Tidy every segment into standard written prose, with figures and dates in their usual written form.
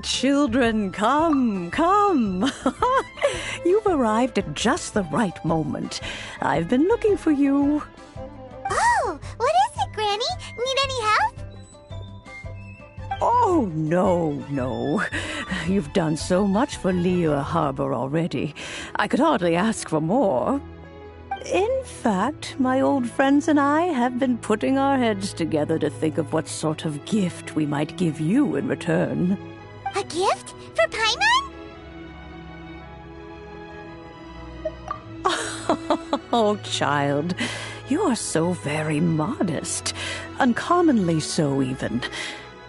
Children, come, come. You've arrived at just the right moment. I've been looking for you. Oh, what is it, Granny? Need any help? Oh, no. You've done so much for Blurgh Harbor already. I could hardly ask for more. In fact, my old friends and I have been putting our heads together to think of what sort of gift we might give you in return. A gift? For Paimon? Oh, child, you are so very modest. Uncommonly so, even.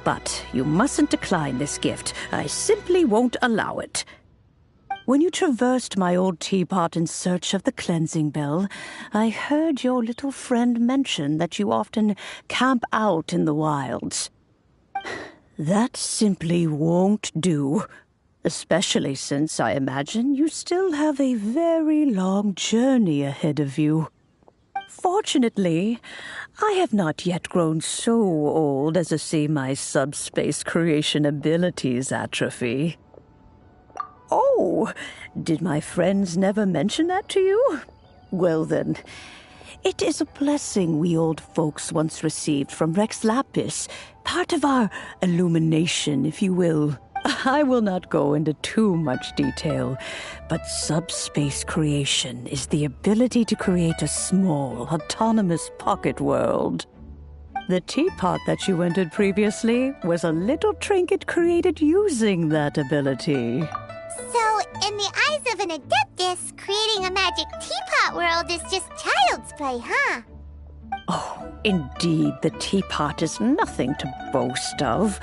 But you mustn't decline this gift. I simply won't allow it. When you traversed my old teapot in search of the cleansing bell, I heard your little friend mention that you often camp out in the wilds. That simply won't do, especially since I imagine you still have a very long journey ahead of you. Fortunately, I have not yet grown so old as to see my subspace creation abilities atrophy. Oh, did my friends never mention that to you? Well then, it is a blessing we old folks once received from Rex Lapis, part of our illumination, if you will. I will not go into too much detail, but subspace creation is the ability to create a small, autonomous pocket world. The teapot that you entered previously was a little trinket created using that ability. So, in the eyes of an adeptus, creating a magic teapot world is just child's play, huh? Oh, indeed, the teapot is nothing to boast of.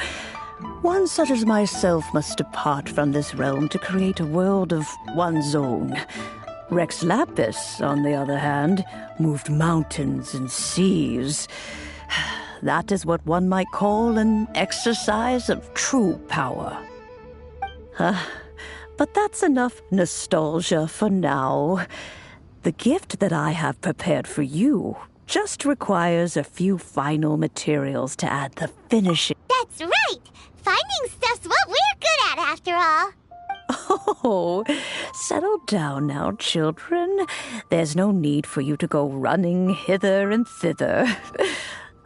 One such as myself must depart from this realm to create a world of one's own. Rex Lapis, on the other hand, moved mountains and seas. That is what one might call an exercise of true power. But that's enough nostalgia for now. The gift that I have prepared for you just requires a few final materials to add the finishing. That's right! Finding stuff's what we're good at, after all. Oh, settle down now, children. There's no need for you to go running hither and thither.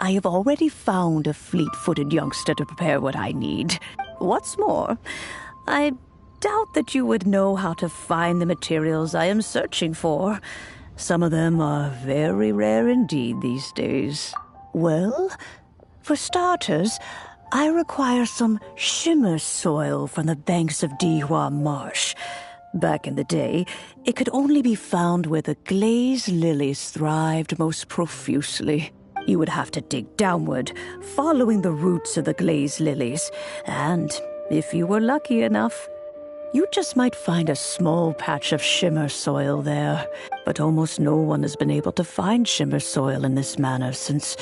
I have already found a fleet-footed youngster to prepare what I need. What's more, I doubt that you would know how to find the materials I am searching for. Some of them are very rare indeed these days. Well, for starters, I require some shimmer soil from the banks of Blurgh Marsh. Back in the day, it could only be found where the glazed lilies thrived most profusely. You would have to dig downward, following the roots of the glazed lilies, and if you were lucky enough, you just might find a small patch of shimmer soil there. But almost no one has been able to find shimmer soil in this manner since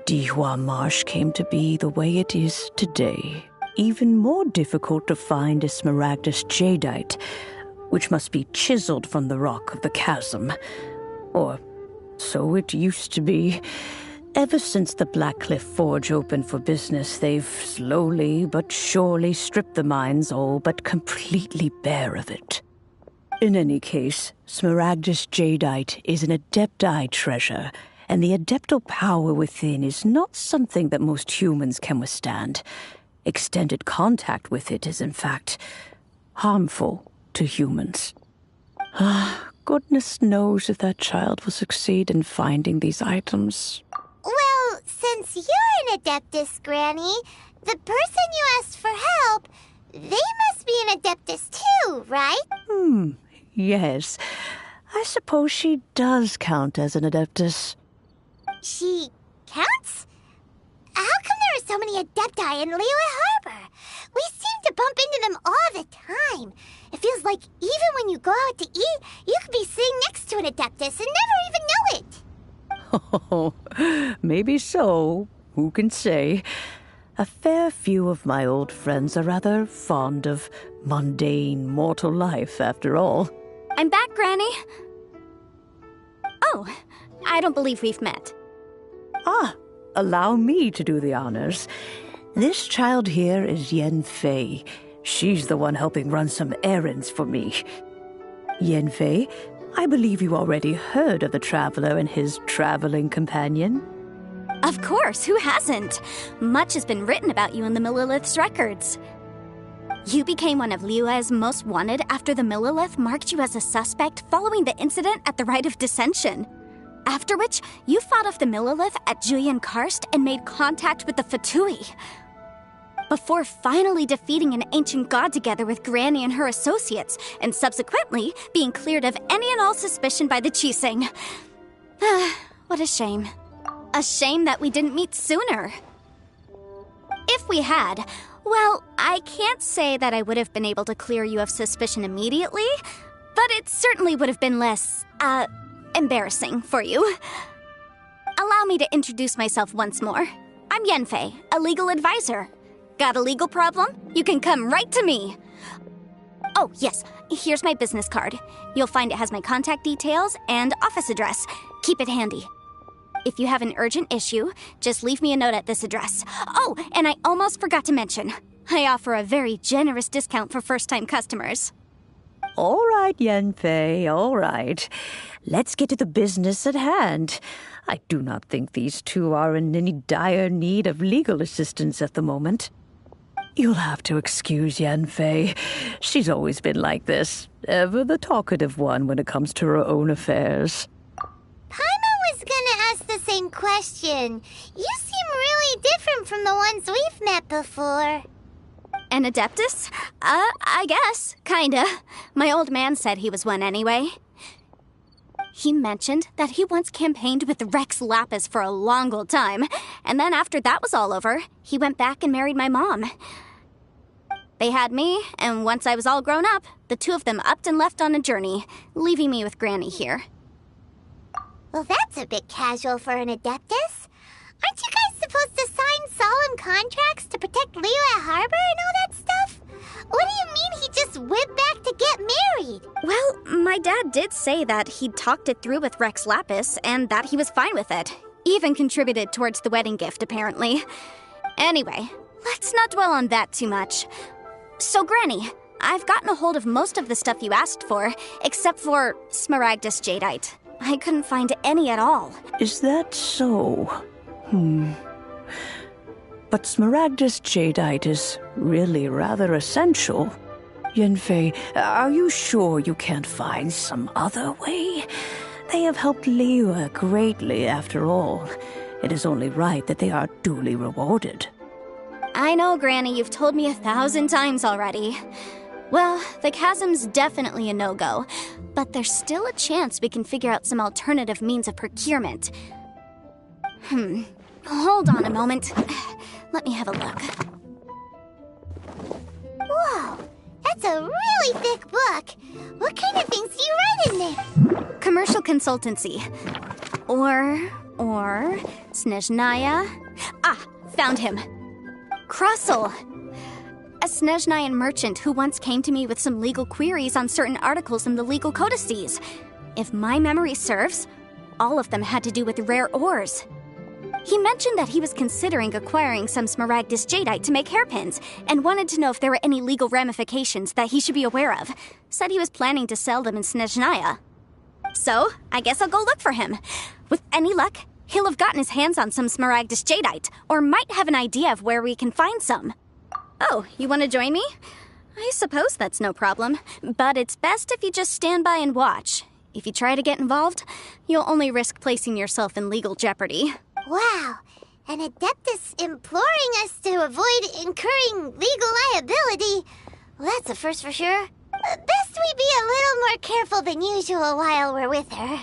Blurgh Marsh came to be the way it is today. Even more difficult to find is smaragdus jadeite, which must be chiseled from the rock of the chasm. Or so it used to be. Ever since the Blackcliff Forge opened for business, they've slowly but surely stripped the mines all but completely bare of it. In any case, Smaragdus Jadeite is an Adepti treasure, and the adeptal power within is not something that most humans can withstand. Extended contact with it is, in fact, harmful to humans. Goodness knows if that child will succeed in finding these items. Well, since you're an Adeptus, Granny, the person you asked for help, they must be an Adeptus too, right? Yes. I suppose she does count as an Adeptus. She counts? How come there are so many Adepti in Liyue Harbor? We seem to bump into them all the time. It feels like even when you go out to eat, you could be sitting next to an Adeptus and never even know it. Oh, maybe so. Who can say? A fair few of my old friends are rather fond of mundane mortal life, after all. I'm back, Granny. Oh, I don't believe we've met. Allow me to do the honors. This child here is Yenfei. She's the one helping run some errands for me. Yenfei, I believe you already heard of the Traveler and his traveling companion. Of course, who hasn't? Much has been written about you in the Millilith's records. You became one of Liyue's most wanted after the Millilith marked you as a suspect following the incident at the Rite of Dissension. After which, you fought off the Millilith at Julian Karst and made contact with the Fatui. Before finally defeating an ancient god together with Granny and her associates, and subsequently being cleared of any and all suspicion by the Chiseng. What a shame. A shame that we didn't meet sooner. If we had, well, I can't say that I would have been able to clear you of suspicion immediately, but it certainly would have been less, embarrassing for you. Allow me to introduce myself once more. I'm Yenfei, a legal advisor. Got a legal problem? You can come right to me. Oh, yes, here's my business card. You'll find it has my contact details and office address. Keep it handy. If you have an urgent issue, just leave me a note at this address. Oh, and I almost forgot to mention, I offer a very generous discount for first-time customers. All right, Yenfei, all right. Let's get to the business at hand. I do not think these two are in any dire need of legal assistance at the moment. You'll have to excuse Yenfei. She's always been like this, ever the talkative one when it comes to her own affairs. Paimon was gonna ask the same question. You seem really different from the ones we've met before. An Adeptus? I guess. Kinda. My old man said he was one anyway. He mentioned that he once campaigned with Rex Lapis for a long old time, and then after that was all over, he went back and married my mom. They had me, and once I was all grown up, the two of them upped and left on a journey, leaving me with Granny here. Well, that's a bit casual for an Adeptus. Aren't you guys supposed to sign solemn contracts to protect Liyue Harbor and all that stuff? What do you mean he just went back to get married? Well, my dad did say that he'd talked it through with Rex Lapis and that he was fine with it. Even contributed towards the wedding gift, apparently. Anyway, let's not dwell on that too much. So, Granny, I've gotten a hold of most of the stuff you asked for, except for Smaragdus Jadeite. I couldn't find any at all. Is that so? But Smaragdus Jadeite is really rather essential. Yenfei, are you sure you can't find some other way? They have helped Liyue greatly, after all. It is only right that they are duly rewarded. I know, Granny, you've told me 1,000 times already. Well, the chasm's definitely a no-go, but there's still a chance we can figure out some alternative means of procurement. Hold on a moment. Let me have a look. Whoa, that's a really thick book. What kind of things do you write in there? Commercial consultancy. Or, Snezhnaya. Ah, found him. Crossel. a Snezhnayan merchant who once came to me with some legal queries on certain articles in the legal codices. If my memory serves, all of them had to do with rare ores. He mentioned that he was considering acquiring some Smaragdus jadeite to make hairpins, and wanted to know if there were any legal ramifications that he should be aware of. Said he was planning to sell them in Snezhnaya. So, I guess I'll go look for him. With any luck, he'll have gotten his hands on some Smaragdus jadeite, or might have an idea of where we can find some. Oh, you want to join me? I suppose that's no problem, but it's best if you just stand by and watch. If you try to get involved, you'll only risk placing yourself in legal jeopardy. Wow, an Adeptus imploring us to avoid incurring legal liability. Well, that's a first for sure. Best we be a little more careful than usual while we're with her.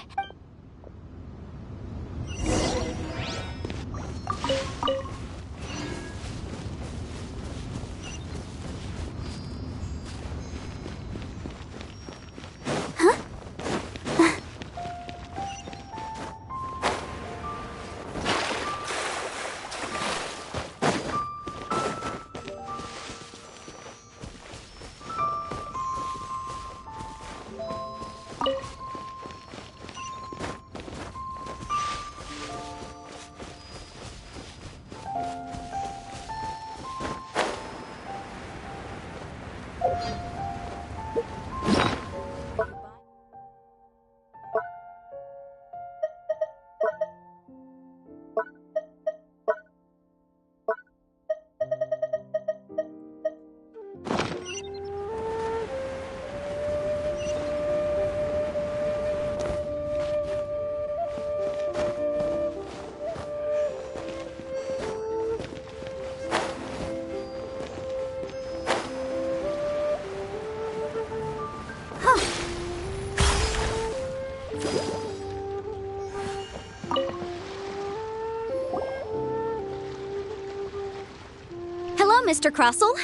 Mr. Crossell.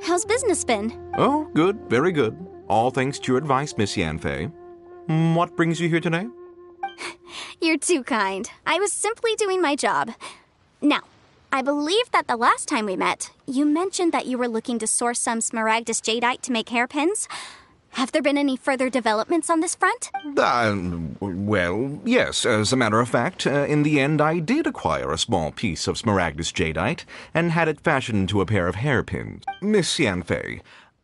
How's business been? Oh, good, very good. All thanks to your advice, Miss Yanfei. What brings you here today? You're too kind. I was simply doing my job. Now, I believe that the last time we met, you mentioned that you were looking to source some Smaragdus jadeite to make hairpins. Have there been any further developments on this front? Well, yes. As a matter of fact, in the end, I did acquire a small piece of Smaragdus jadeite and had it fashioned into a pair of hairpins. Miss Yanfei,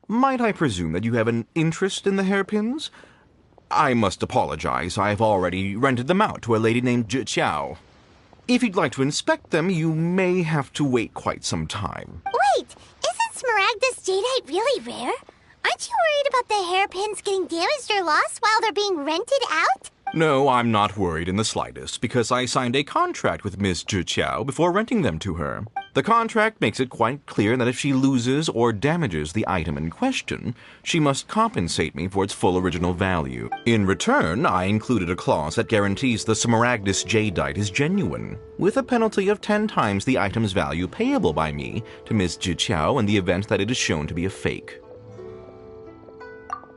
might I presume that you have an interest in the hairpins? I must apologize. I've already rented them out to a lady named Zhi. If you'd like to inspect them, you may have to wait quite some time. Wait, isn't Smaragdus jadeite really rare? Aren't you worried about the hairpins getting damaged or lost while they're being rented out? No, I'm not worried in the slightest, because I signed a contract with Miss Zhi before renting them to her. The contract makes it quite clear that if she loses or damages the item in question, she must compensate me for its full original value. In return, I included a clause that guarantees the Smaragdus jadeite is genuine, with a penalty of 10 times the item's value payable by me to Miss Zhi in the event that it is shown to be a fake.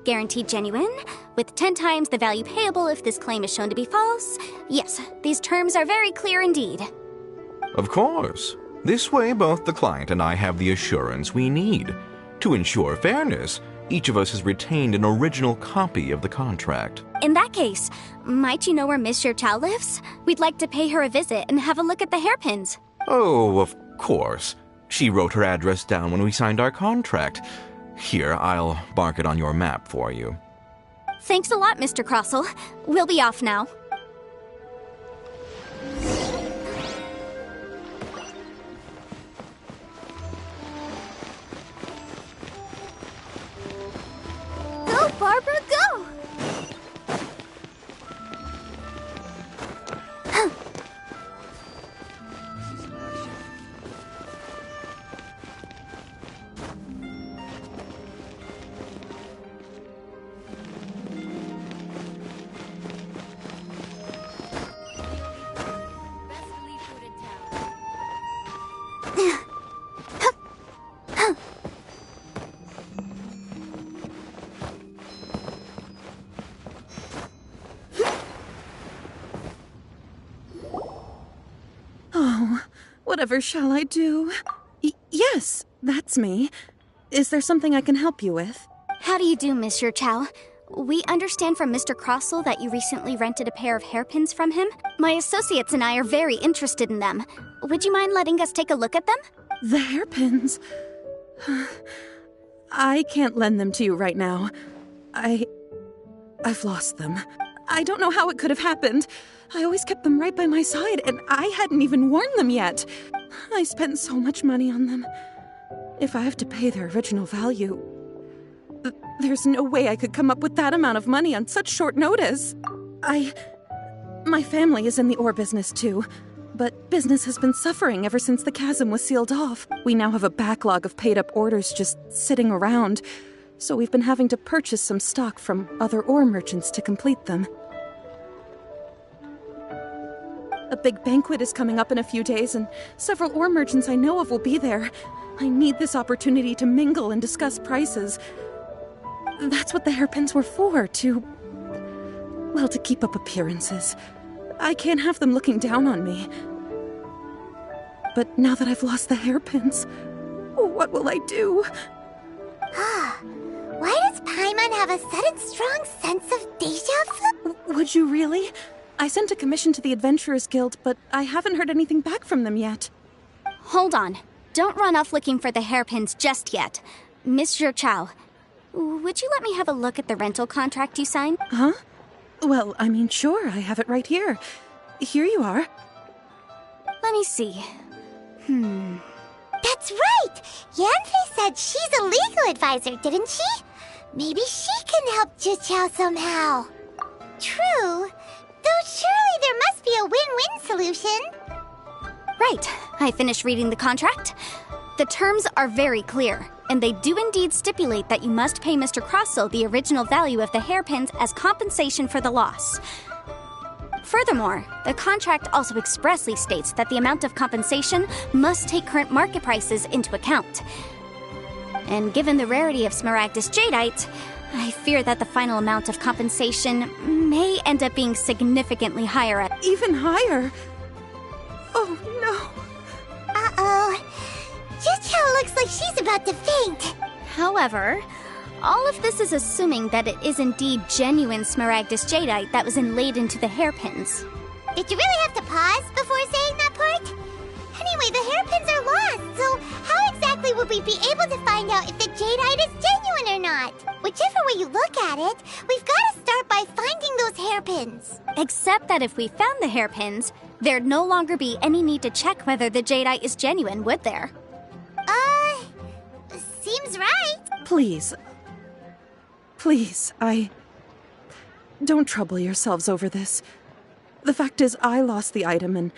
Guaranteed genuine, with 10 times the value payable if this claim is shown to be false. Yes, these terms are very clear indeed. Of course. This way, both the client and I have the assurance we need. To ensure fairness, each of us has retained an original copy of the contract. In that case, might you know where Miss Zhi lives? We'd like to pay her a visit and have a look at the hairpins. Oh, of course. She wrote her address down when we signed our contract. Here, I'll mark it on your map for you. Thanks a lot, Mr. Crossell. We'll be off now. Go, Barbara, go! Whatever shall I do? Yes, that's me. Is there something I can help you with? How do you do, Monsieur Chow? We understand from Mr. Crossell that you recently rented a pair of hairpins from him. My associates and I are very interested in them. Would you mind letting us take a look at them? The hairpins? I can't lend them to you right now. I've lost them. I don't know how it could have happened. I always kept them right by my side, and I hadn't even worn them yet. I spent so much money on them. If I have to pay their original value, there's no way I could come up with that amount of money on such short notice. My family is in the ore business too, but business has been suffering ever since the chasm was sealed off. We now have a backlog of paid-up orders just sitting around, so we've been having to purchase some stock from other ore merchants to complete them. A big banquet is coming up in a few days, and several ore merchants I know of will be there. I need this opportunity to mingle and discuss prices. That's what the hairpins were for, to keep up appearances. I can't have them looking down on me. But now that I've lost the hairpins, what will I do? Why does Paimon have a sudden strong sense of déjà vu? Would you really? I sent a commission to the Adventurers Guild, but I haven't heard anything back from them yet. Hold on. Don't run off looking for the hairpins just yet. Monsieur Chow, would you let me have a look at the rental contract you signed? Huh? Well, I mean, sure, I have it right here. Here you are. Let me see. That's right! Yanfei said she's a legal advisor, didn't she? Maybe she can help Juqiao somehow. True. Though surely there must be a win-win solution. Right. I finished reading the contract. The terms are very clear, and they do indeed stipulate that you must pay Mr. Crossell the original value of the hairpins as compensation for the loss. Furthermore, the contract also expressly states that the amount of compensation must take current market prices into account. And given the rarity of Smaragdus jadeite, I fear that the final amount of compensation may end up being significantly higher. Even higher? Oh, no. Uh-oh. Juqiao looks like she's about to faint. However, all of this is assuming that it is indeed genuine Smaragdus jadeite that was inlaid into the hairpins. Did you really have to pause before saying that part? Anyway, the hairpins are lost, so how exactly would we be able to find out if the jadeite is genuine or not? Whichever way you look at it, we've got to start by finding those hairpins. Except that if we found the hairpins, there'd no longer be any need to check whether the jadeite is genuine, would there? Seems right. Please, don't trouble yourselves over this. The fact is, I lost the item and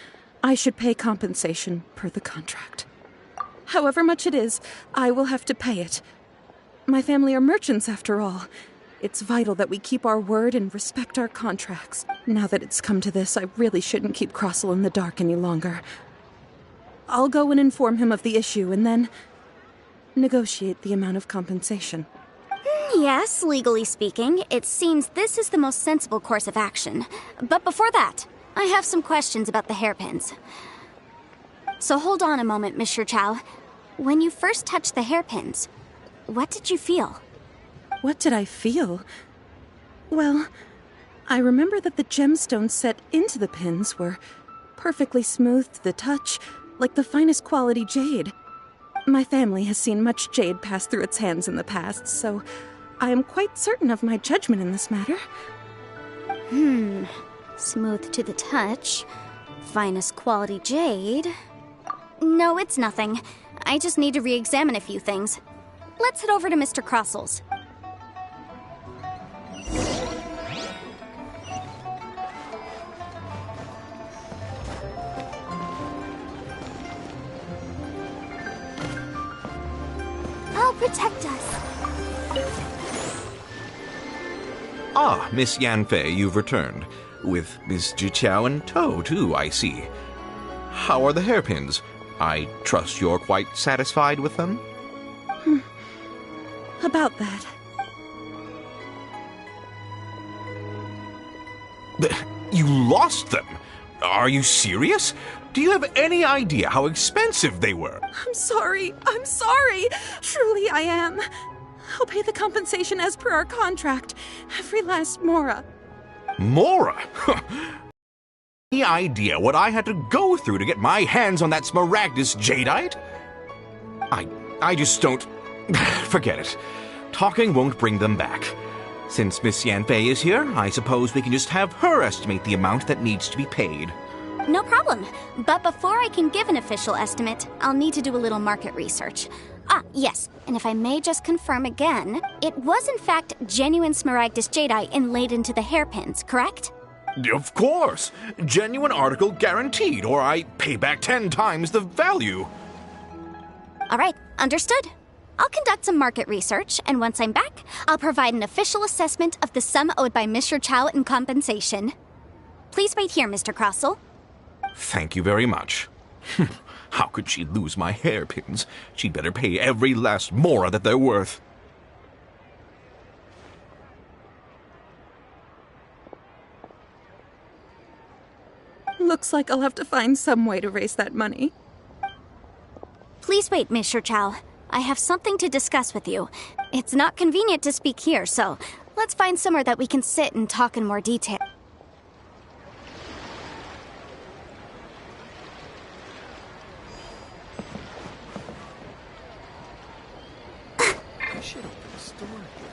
I should pay compensation per the contract. However much it is, I will have to pay it. My family are merchants, after all. It's vital that we keep our word and respect our contracts. Now that it's come to this, I really shouldn't keep Crossell in the dark any longer. I'll go and inform him of the issue and then negotiate the amount of compensation. Yes, legally speaking, it seems this is the most sensible course of action. But before that, I have some questions about the hairpins. So hold on a moment, Monsieur Chow. When you first touched the hairpins, what did you feel? What did I feel? Well, I remember that the gemstones set into the pins were perfectly smooth to the touch, like the finest quality jade. My family has seen much jade pass through its hands in the past, so I am quite certain of my judgment in this matter. Smooth to the touch. Finest quality jade. No, it's nothing. I just need to re-examine a few things. Let's head over to Mr. Crossell's. Protect us. Ah, Miss Yanfei, you've returned. With Miss Juqiao in tow, too, I see. How are the hairpins? I trust you're quite satisfied with them? About that. You lost them? Are you serious? Do you have any idea how expensive they were? I'm sorry. I'm sorry. Truly, I am. I'll pay the compensation as per our contract. Every last mora. Mora? Any idea what I had to go through to get my hands on that Smaragdus jadeite? I just don't... Forget it. Talking won't bring them back. Since Miss Yanfei is here, I suppose we can just have her estimate the amount that needs to be paid. No problem. But before I can give an official estimate, I'll need to do a little market research. Yes. And if I may just confirm again, it was in fact genuine Smaragdus jadeite inlaid into the hairpins, correct? Of course. Genuine article guaranteed, or I pay back 10 times the value. All right, understood. I'll conduct some market research, and once I'm back, I'll provide an official assessment of the sum owed by Mr. Chow in compensation. Please wait here, Mr. Crossell. Thank you very much. How could she lose my hairpins? She'd better pay every last mora that they're worth. Looks like I'll have to find some way to raise that money. Please wait, Mr. Chow. I have something to discuss with you. It's not convenient to speak here, so let's find somewhere that we can sit and talk in more detail. I should open the store here.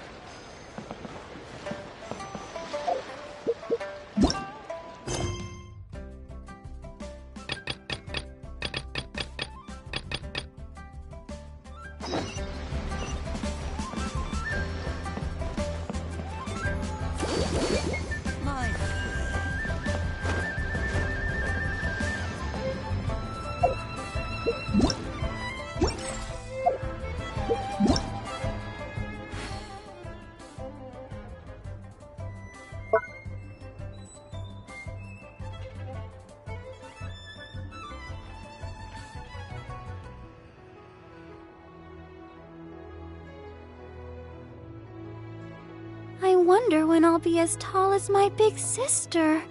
I wonder when I'll be as tall as my big sister.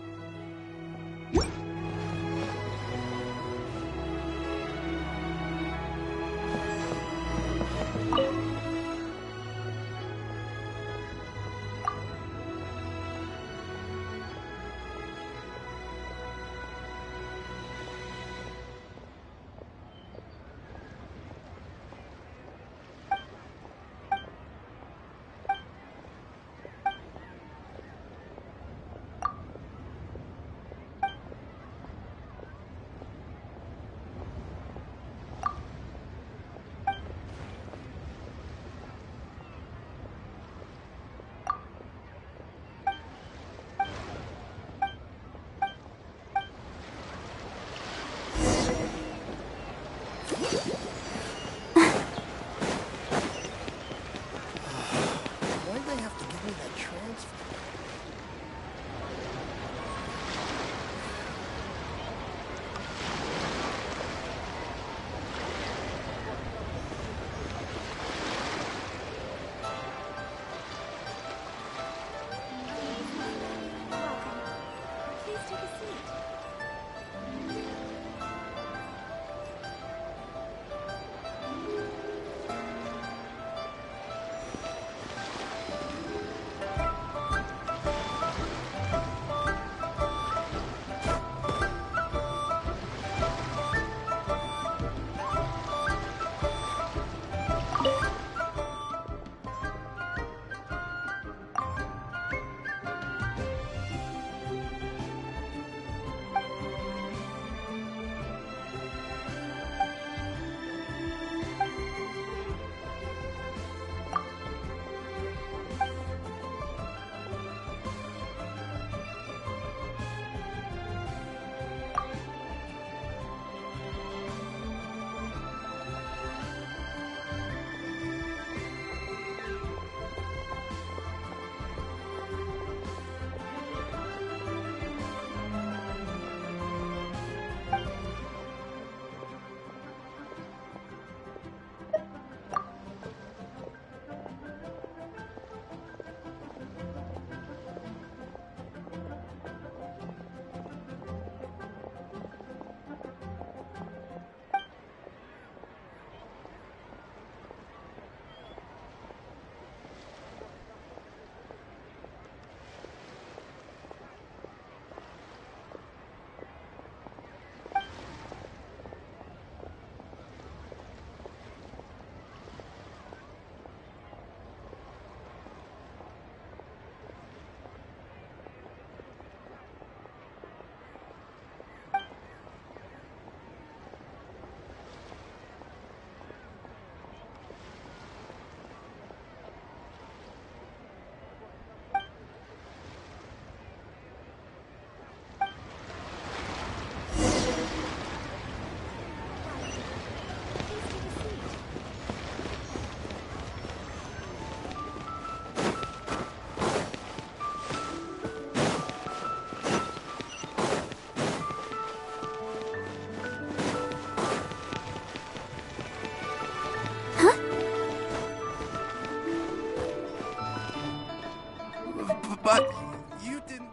But you didn't...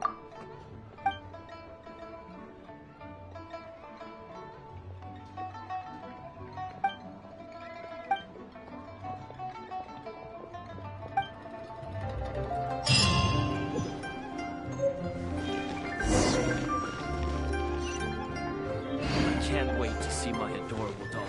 I can't wait to see my adorable daughter.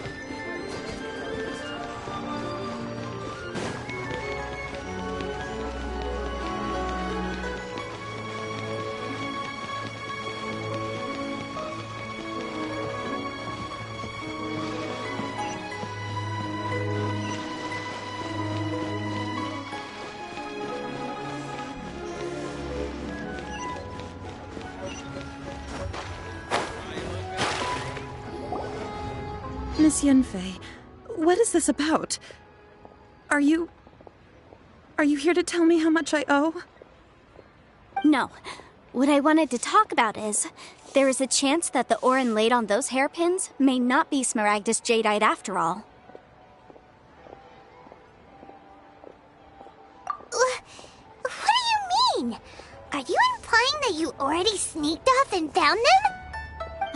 Miss Yunfei, what is this about? Are you here to tell me how much I owe? No. What I wanted to talk about is, there is a chance that the Orin laid on those hairpins may not be Smaragdus Jadeite after all. What do you mean? Are you implying that you already sneaked off and found them?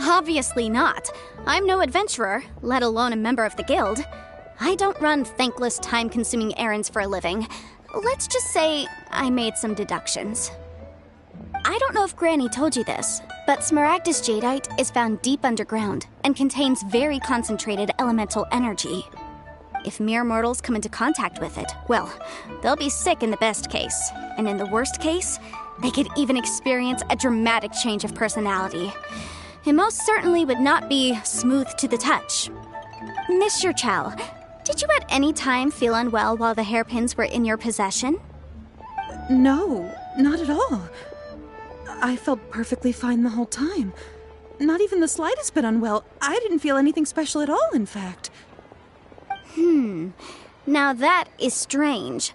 Obviously not. I'm no adventurer, let alone a member of the guild. I don't run thankless, time-consuming errands for a living. Let's just say I made some deductions. I don't know if Granny told you this, but Smaragdus Jadeite is found deep underground and contains very concentrated elemental energy. If mere mortals come into contact with it, well, they'll be sick in the best case. And in the worst case, they could even experience a dramatic change of personality. It most certainly would not be smooth to the touch. Mr. Chow, did you at any time feel unwell while the hairpins were in your possession? No, not at all. I felt perfectly fine the whole time. Not even the slightest bit unwell. I didn't feel anything special at all, in fact. Now that is strange.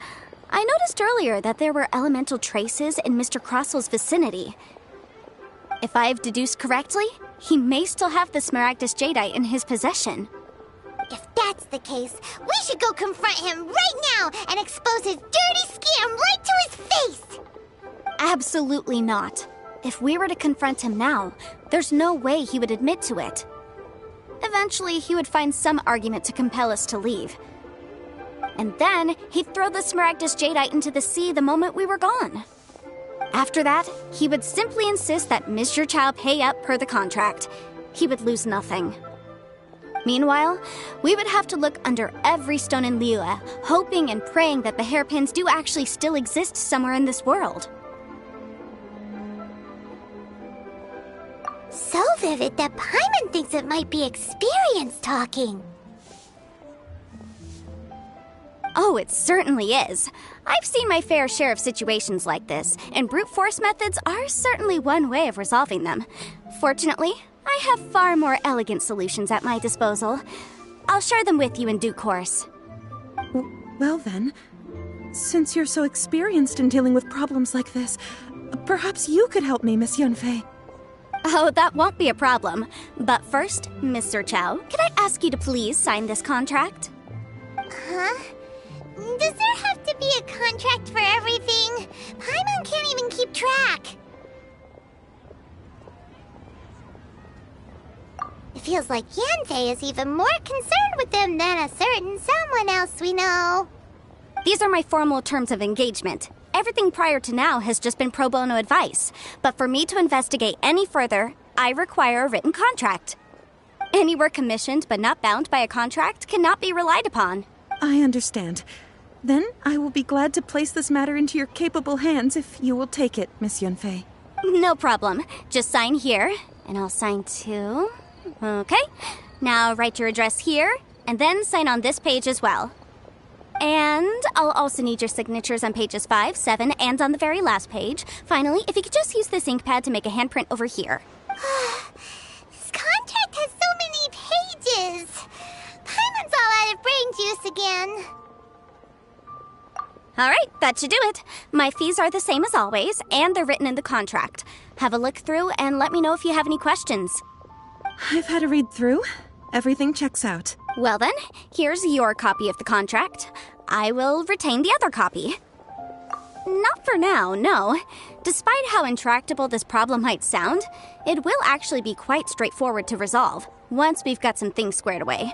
I noticed earlier that there were elemental traces in Mr. Crossel's vicinity. If I've deduced correctly, he may still have the Smaragdus Jadeite in his possession. If that's the case, we should go confront him right now and expose his dirty scam right to his face! Absolutely not. If we were to confront him now, there's no way he would admit to it. Eventually, he would find some argument to compel us to leave. And then, he'd throw the Smaragdus Jadeite into the sea the moment we were gone. After that, he would simply insist that Mr. Chow pay up per the contract. He would lose nothing. Meanwhile, we would have to look under every stone in Liyue, hoping and praying that the hairpins do actually still exist somewhere in this world. So vivid that Paimon thinks it might be experience talking. Oh, it certainly is. I've seen my fair share of situations like this, and brute force methods are certainly one way of resolving them. Fortunately, I have far more elegant solutions at my disposal. I'll share them with you in due course. Well then, since you're so experienced in dealing with problems like this, perhaps you could help me, Miss Yunfei. Oh, that won't be a problem. But first, Mr. Chow, could I ask you to please sign this contract? Huh? Does there have to be a contract for everything? Paimon can't even keep track. It feels like Yanfei is even more concerned with them than a certain someone else we know. These are my formal terms of engagement. Everything prior to now has just been pro bono advice. But for me to investigate any further, I require a written contract. Any work commissioned but not bound by a contract cannot be relied upon. I understand. Then I will be glad to place this matter into your capable hands if you will take it, Miss Yunfei. No problem. Just sign here, and I'll sign too. Okay. Now write your address here, and then sign on this page as well. And I'll also need your signatures on pages 5, 7, and on the very last page. Finally, if you could just use this ink pad to make a handprint over here. This contract has so many pages. Paimon's all out of brain juice again. All right, that should do it. My fees are the same as always, and they're written in the contract. Have a look through and let me know if you have any questions. I've had a read through. Everything checks out. Well then, here's your copy of the contract. I will retain the other copy. Not for now, no. Despite how intractable this problem might sound, it will actually be quite straightforward to resolve, once we've got some things squared away.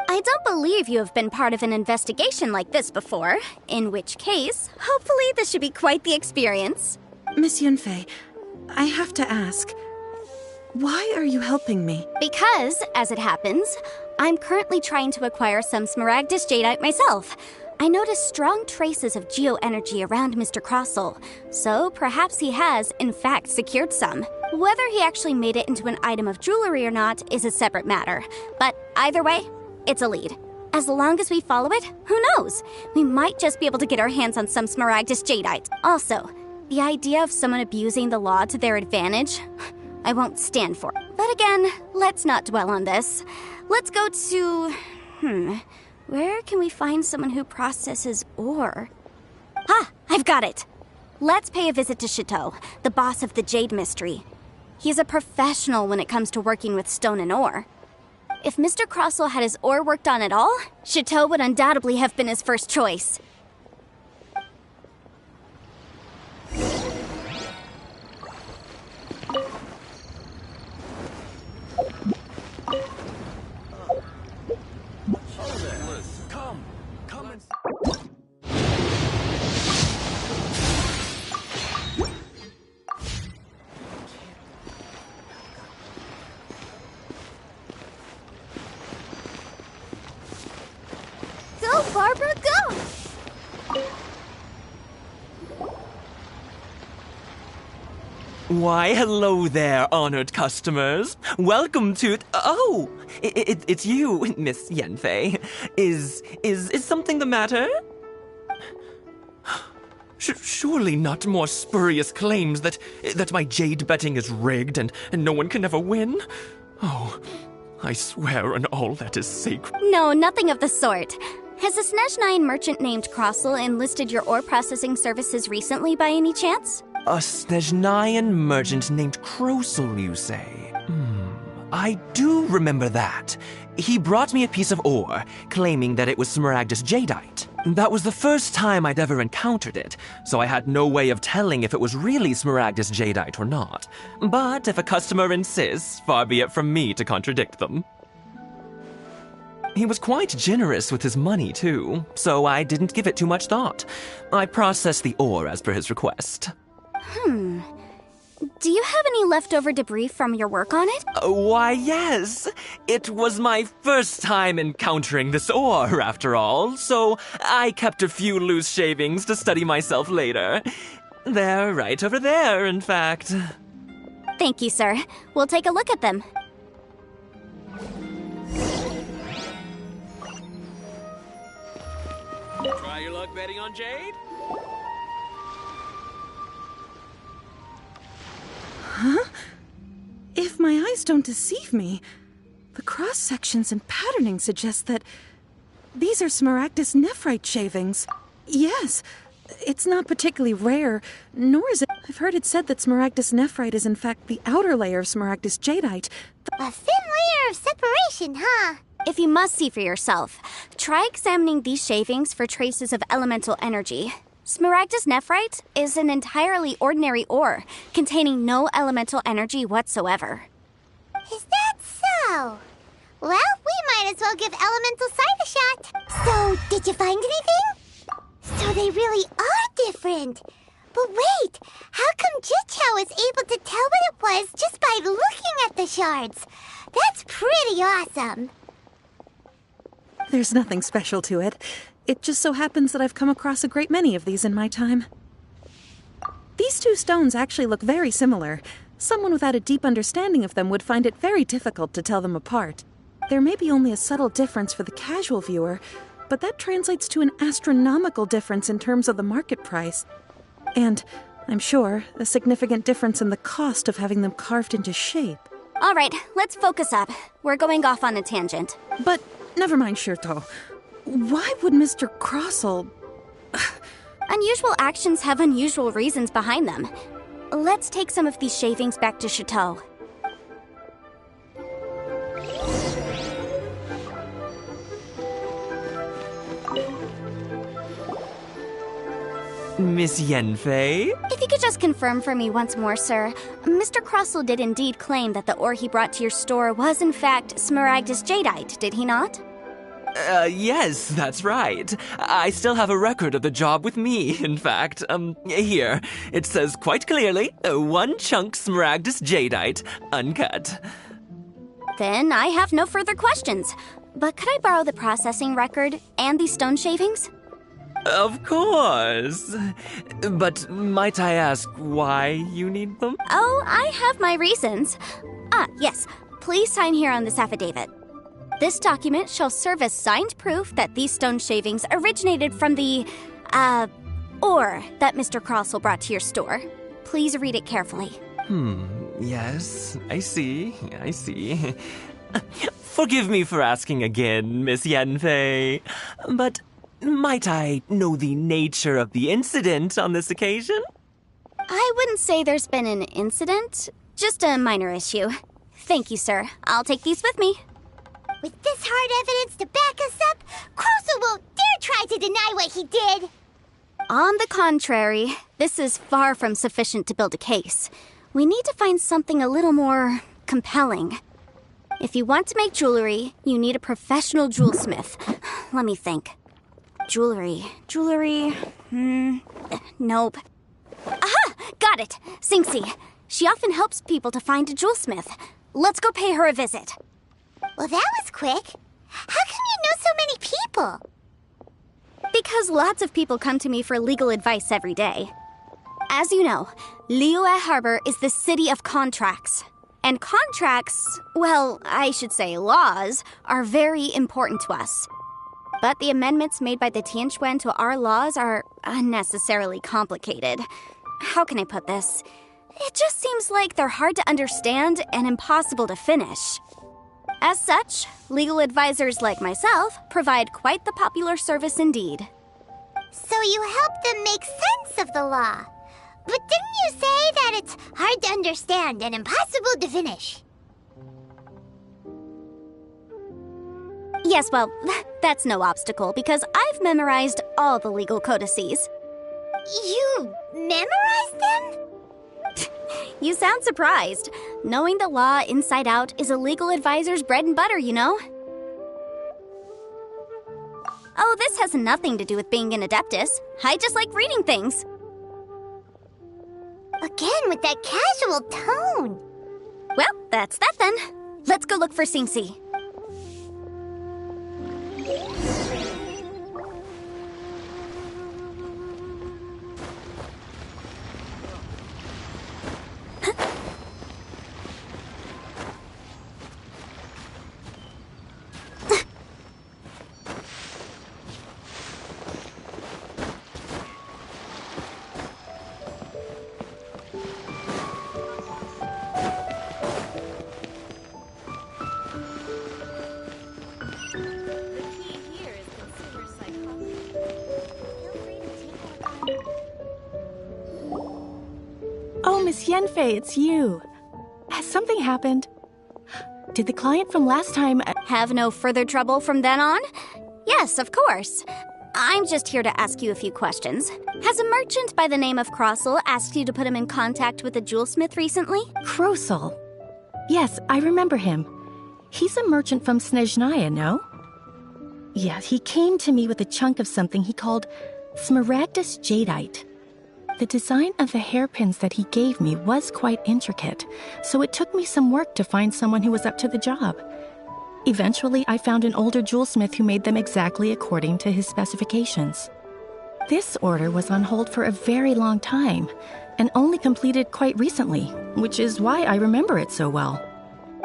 I don't believe you have been part of an investigation like this before, in which case, hopefully this should be quite the experience. Miss Yunfei, I have to ask, why are you helping me? Because, as it happens, I'm currently trying to acquire some Smaragdus Jadeite myself. I noticed strong traces of geoenergy around Mr. Crossell, so perhaps he has, in fact, secured some. Whether he actually made it into an item of jewelry or not is a separate matter, but either way, it's a lead. As long as we follow it, who knows? We might just be able to get our hands on some Smaragdus Jadeite. Also, the idea of someone abusing the law to their advantage, I won't stand for. But again, let's not dwell on this. Let's go to... where can we find someone who processes ore? Ah, I've got it! Let's pay a visit to Chateau, the boss of the Jade Mystery. He's a professional when it comes to working with stone and ore. If Mr. Crossell had his ore worked on at all, Chateau would undoubtedly have been his first choice. Come and... Go, Barbara, go! Why, hello there, honored customers. Welcome to... Oh, it's you, Miss Yanfei. Is something the matter? Surely not more spurious claims that my jade betting is rigged and no one can ever win? Oh, I swear on all that is sacred. No, nothing of the sort. Has a Snezhnyan merchant named Crossell enlisted your ore processing services recently by any chance? A Snezhnyan merchant named Crossell, you say? I do remember that. He brought me a piece of ore, claiming that it was Smaragdus Jadeite. That was the first time I'd ever encountered it, so I had no way of telling if it was really Smaragdus Jadeite or not. But if a customer insists, far be it from me to contradict them. He was quite generous with his money, too, so I didn't give it too much thought. I processed the ore as per his request. Do you have any leftover debris from your work on it? Why, yes. It was my first time encountering this ore, after all, so I kept a few loose shavings to study myself later. They're right over there, in fact. Thank you, sir. We'll take a look at them. Try your luck betting on Jade? If my eyes don't deceive me, the cross-sections and patterning suggest that these are Smaragdus nephrite shavings. Yes, it's not particularly rare, nor is it... I've heard it said that Smaragdus nephrite is in fact the outer layer of Smaragdus jadeite. A thin layer of separation, huh? If you must see for yourself, try examining these shavings for traces of elemental energy. Smaragdus nephrite is an entirely ordinary ore, containing no elemental energy whatsoever. Is that so? Well, we might as well give elemental sight a shot. So, did you find anything? So they really are different. But wait, how come Jichao was able to tell what it was just by looking at the shards? That's pretty awesome. There's nothing special to it. It just so happens that I've come across a great many of these in my time. These two stones actually look very similar. Someone without a deep understanding of them would find it very difficult to tell them apart. There may be only a subtle difference for the casual viewer, but that translates to an astronomical difference in terms of the market price. And, I'm sure, a significant difference in the cost of having them carved into shape. All right, let's focus up. We're going off on a tangent. But, never mind, Shirto. Why would Mr. Crossell... Unusual actions have unusual reasons behind them. Let's take some of these shavings back to Chateau. Miss Yenfei? If you could just confirm for me once more, sir. Mr. Crossell did indeed claim that the ore he brought to your store was in fact Smaragdus jadeite, did he not? Yes, that's right. I still have a record of the job with me, in fact. Here. It says quite clearly, 1 chunk Smaragdus jadeite, uncut. Then I have no further questions. But could I borrow the processing record and these stone shavings? Of course. But might I ask why you need them? Oh, I have my reasons. Yes. Please sign here on this affidavit. This document shall serve as signed proof that these stone shavings originated from the, ore that Mr. Crossell brought to your store. Please read it carefully. Yes, I see. Forgive me for asking again, Miss Yenfei, but might I know the nature of the incident on this occasion? I wouldn't say there's been an incident, just a minor issue. Thank you, sir. I'll take these with me. With this hard evidence to back us up, Crossell won't dare try to deny what he did. On the contrary, this is far from sufficient to build a case. We need to find something a little more compelling. If you want to make jewelry, you need a professional jewelsmith. Let me think. Jewelry. Nope. Aha! Got it! Singsi. She often helps people to find a jewelsmith. Let's go pay her a visit. Well, that was quick. How come you know so many people? Because lots of people come to me for legal advice every day. As you know, Liyue Harbor is the city of contracts. And contracts, well, I should say laws, are very important to us. But the amendments made by the Tianquan to our laws are unnecessarily complicated. How can I put this? It just seems like they're hard to understand and impossible to finish. As such, legal advisors like myself provide quite the popular service indeed. So you help them make sense of the law. But didn't you say that it's hard to understand and impossible to finish? Yes, well, that's no obstacle because I've memorized all the legal codices. You memorized them? You sound surprised. Knowing the law inside out is a legal advisor's bread and butter, you know? Oh, this has nothing to do with being an adeptus. I just like reading things. Again with that casual tone. Well, that's that then. Let's go look for Singsi. Oh, Miss Yenfei, it's you. Has something happened? Did the client from last time... Have no further trouble from then on? Yes, of course. I'm just here to ask you a few questions. Has a merchant by the name of Crossell asked you to put him in contact with a jewelsmith recently? Crossell? Yes, I remember him. He's a merchant from Snezhnaya, no? Yeah, he came to me with a chunk of something he called Smaragdus jadeite. The design of the hairpins that he gave me was quite intricate, so it took me some work to find someone who was up to the job. Eventually, I found an older jewelsmith who made them exactly according to his specifications. This order was on hold for a very long time, and only completed quite recently, which is why I remember it so well.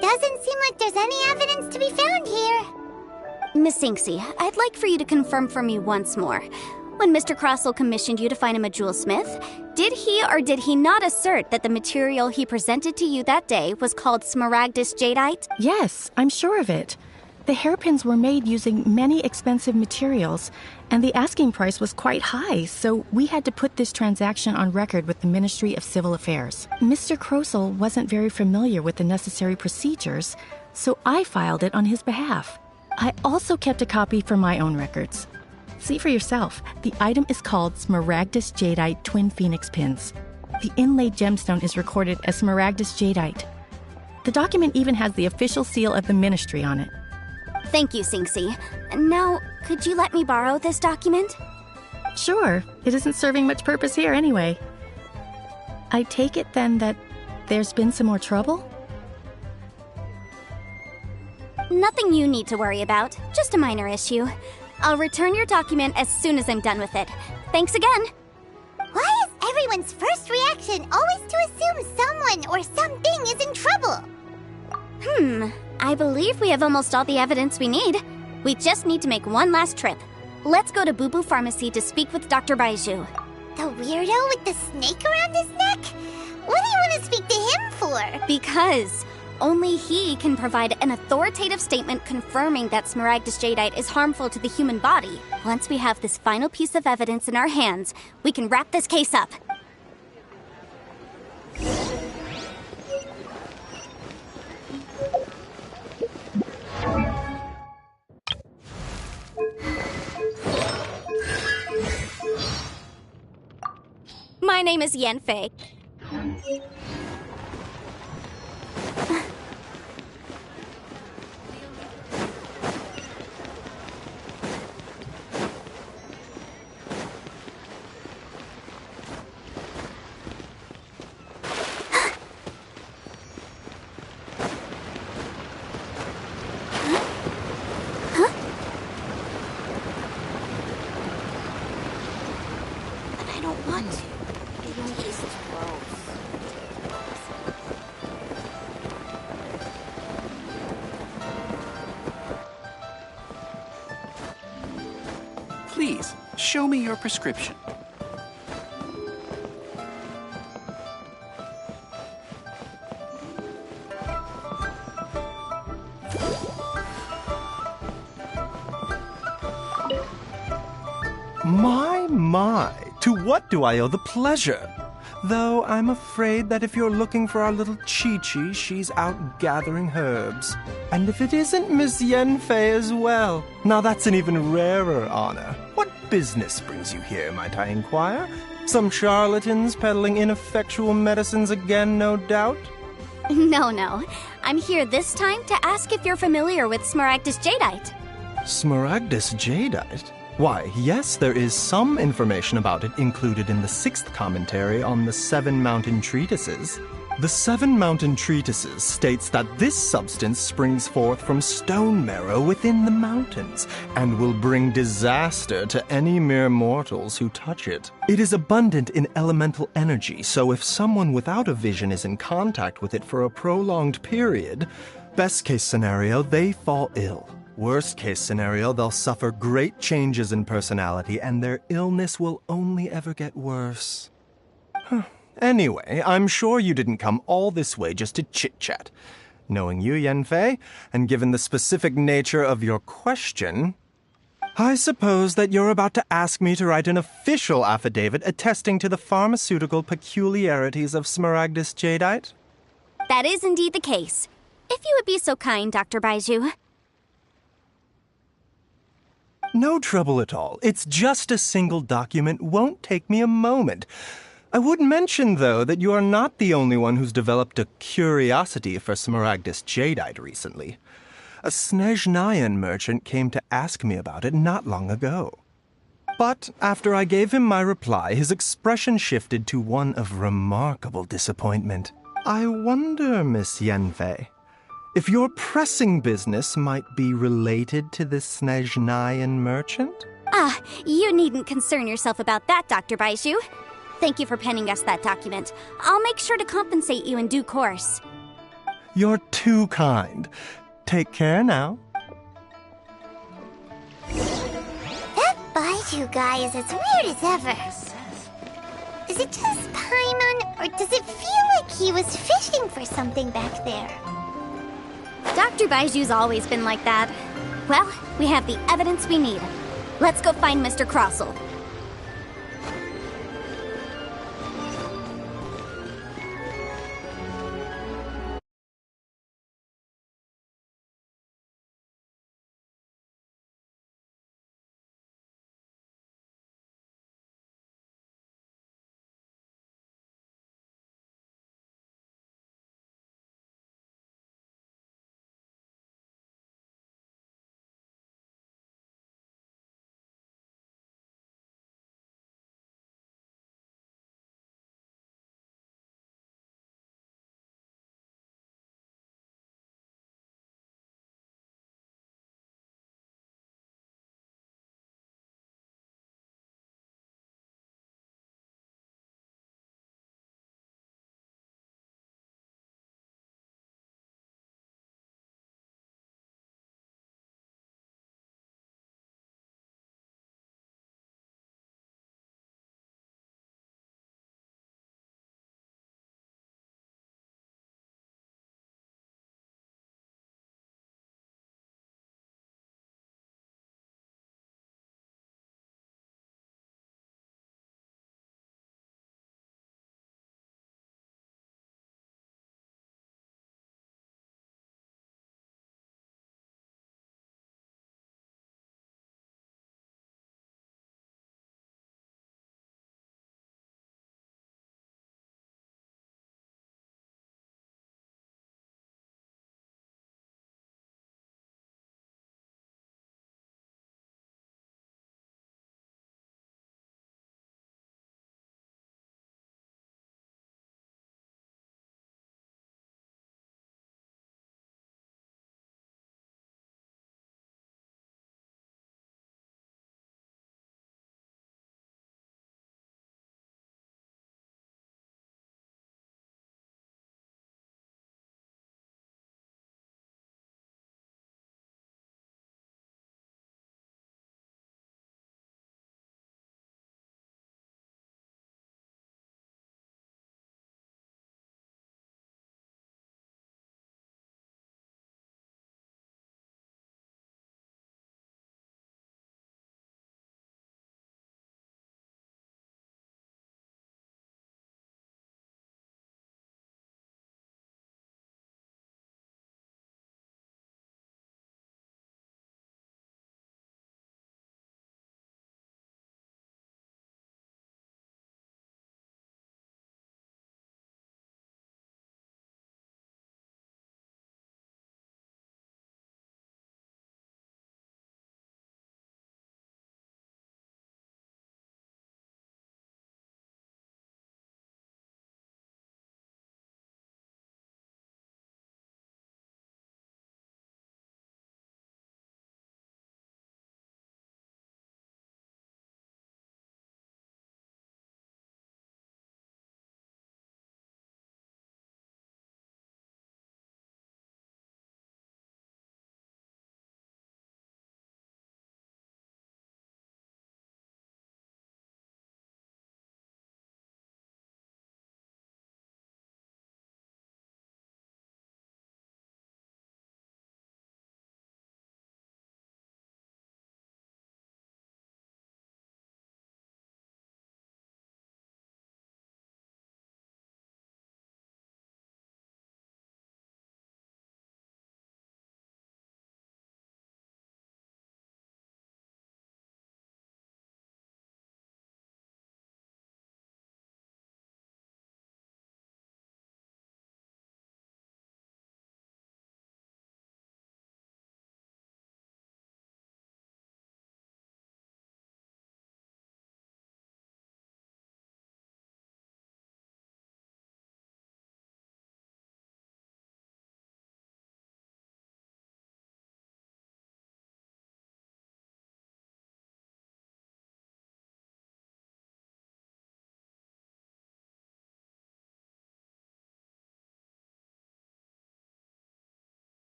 Doesn't seem like there's any evidence to be found here. Miss Singsi, I'd like for you to confirm for me once more. When Mr. Crossell commissioned you to find him a jewelsmith, did he or did he not assert that the material he presented to you that day was called Smaragdus jadeite? Yes, I'm sure of it. The hairpins were made using many expensive materials, and the asking price was quite high, so we had to put this transaction on record with the Ministry of Civil Affairs. Mr. Crossell wasn't very familiar with the necessary procedures, so I filed it on his behalf. I also kept a copy for my own records. See for yourself. The item is called Smaragdus Jadeite Twin Phoenix Pins. The inlaid gemstone is recorded as Smaragdus Jadeite. The document even has the official seal of the Ministry on it. Thank you, Sinxie. Now, could you let me borrow this document? Sure, it isn't serving much purpose here anyway. I take it then that there's been some more trouble? Nothing you need to worry about, just a minor issue. I'll return your document as soon as I'm done with it. Thanks again! Why is everyone's first reaction always to assume someone or something is in trouble? I believe we have almost all the evidence we need. We just need to make one last trip. Let's go to Boo Boo Pharmacy to speak with Dr. Baiju. The weirdo with the snake around his neck? What do you want to speak to him for? Because only he can provide an authoritative statement confirming that Smaragdus Jadeite is harmful to the human body. Once we have this final piece of evidence in our hands, we can wrap this case up. My name is Yanfei. I don't want to. He's gross. Please, show me your prescription. My, to what do I owe the pleasure? Though I'm afraid that if you're looking for our little Chi-Chi, she's out gathering herbs. And if it isn't Miss Yanfei as well, now that's an even rarer honor. What business brings you here, might I inquire? Some charlatans peddling ineffectual medicines again, no doubt? No. I'm here this time to ask if you're familiar with Smaragdus Jadeite. Smaragdus Jadeite? Why, yes, there is some information about it included in the 6th commentary on the 7 Mountain Treatises. The 7 Mountain Treatises states that this substance springs forth from stone marrow within the mountains, and will bring disaster to any mere mortals who touch it. It is abundant in elemental energy, so if someone without a vision is in contact with it for a prolonged period, best case scenario, they fall ill. Worst case scenario, they'll suffer great changes in personality, and their illness will only ever get worse. Anyway, I'm sure you didn't come all this way just to chit-chat. Knowing you, Yanfei, and given the specific nature of your question, I suppose that you're about to ask me to write an official affidavit attesting to the pharmaceutical peculiarities of Smaragdus Jadeite? That is indeed the case. If you would be so kind, Dr. Baiju. No trouble at all. It's just a single document. Won't take me a moment. I would mention, though, that you are not the only one who's developed a curiosity for Smaragdus Jadeite recently. A Snezhnayan merchant came to ask me about it not long ago. But after I gave him my reply, his expression shifted to one of remarkable disappointment. I wonder, Miss Yanfei, if your pressing business might be related to this Snezhnayan merchant? You needn't concern yourself about that, Dr. Baiju. Thank you for penning us that document. I'll make sure to compensate you in due course. You're too kind. Take care now. That Baiju guy is as weird as ever. Is it just Paimon, or does it feel like he was fishing for something back there? Dr. Baiju's always been like that. Well, we have the evidence we need. Let's go find Mr. Crossell.